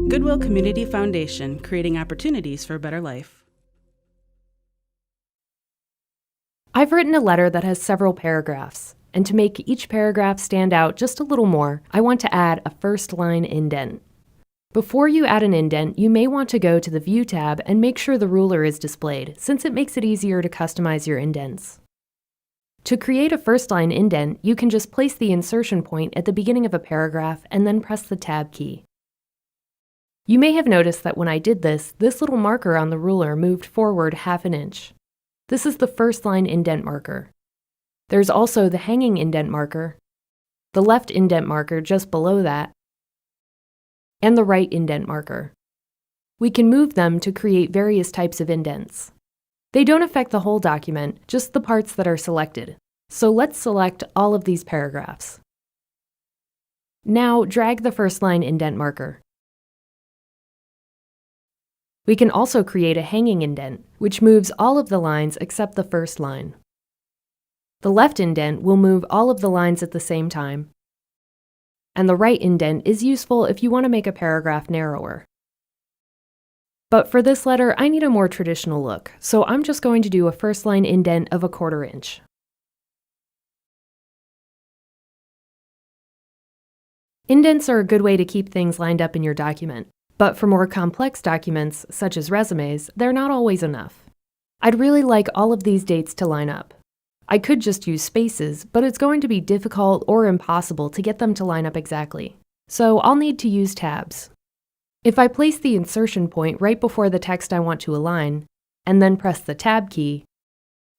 Goodwill Community Foundation, creating opportunities for a better life. I've written a letter that has several paragraphs, and to make each paragraph stand out just a little more, I want to add a first-line indent. Before you add an indent, you may want to go to the View tab and make sure the ruler is displayed, since it makes it easier to customize your indents. To create a first-line indent, you can just place the insertion point at the beginning of a paragraph and then press the Tab key. You may have noticed that when I did this little marker on the ruler moved forward ½ an inch. This is the first-line indent marker. There's also the hanging indent marker, the left indent marker just below that, and the right indent marker. We can move them to create various types of indents. They don't affect the whole document, just the parts that are selected. So let's select all of these paragraphs. Now drag the first-line indent marker. We can also create a hanging indent, which moves all of the lines except the first line. The left indent will move all of the lines at the same time, and the right indent is useful if you want to make a paragraph narrower. But for this letter, I need a more traditional look, so I'm just going to do a first-line indent of ½ inch. Indents are a good way to keep things lined up in your document. But for more complex documents, such as resumes, they're not always enough. I'd really like all of these dates to line up. I could just use spaces, but it's going to be difficult or impossible to get them to line up exactly. So I'll need to use tabs. If I place the insertion point right before the text I want to align, and then press the Tab key,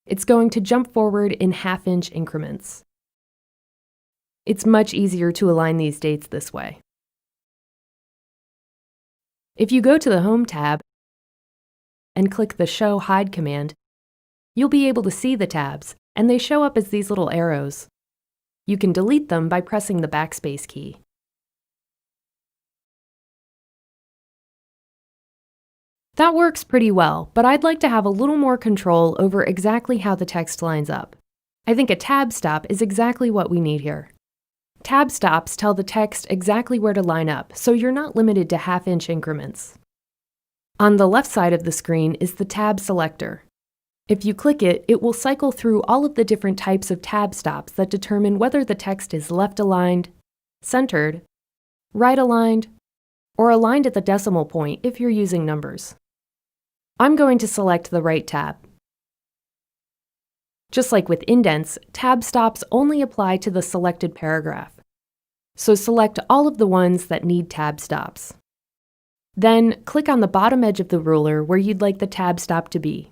it's going to jump forward in ½ inch increments. It's much easier to align these dates this way. If you go to the Home tab and click the Show Hide command, you'll be able to see the tabs, and they show up as these little arrows. You can delete them by pressing the backspace key. That works pretty well, but I'd like to have a little more control over exactly how the text lines up. I think a tab stop is exactly what we need here. Tab stops tell the text exactly where to line up, so you're not limited to ½ inch increments. On the left side of the screen is the tab selector. If you click it, it will cycle through all of the different types of tab stops that determine whether the text is left aligned, centered, right aligned, or aligned at the decimal point if you're using numbers. I'm going to select the right tab. Just like with indents, tab stops only apply to the selected paragraph. So select all of the ones that need tab stops. Then click on the bottom edge of the ruler where you'd like the tab stop to be.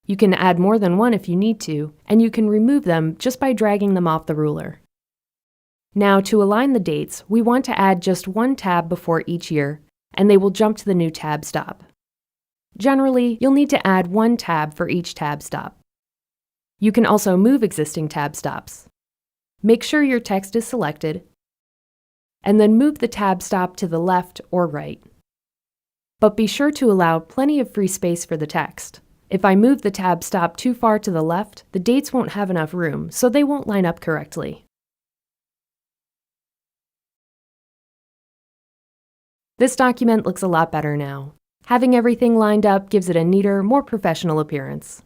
You can add more than one if you need to, and you can remove them just by dragging them off the ruler. Now to align the dates, we want to add just one tab before each year, and they will jump to the new tab stop. Generally, you'll need to add one tab for each tab stop. You can also move existing tab stops. Make sure your text is selected, and then move the tab stop to the left or right. But be sure to allow plenty of free space for the text. If I move the tab stop too far to the left, the dates won't have enough room, so they won't line up correctly. This document looks a lot better now. Having everything lined up gives it a neater, more professional appearance.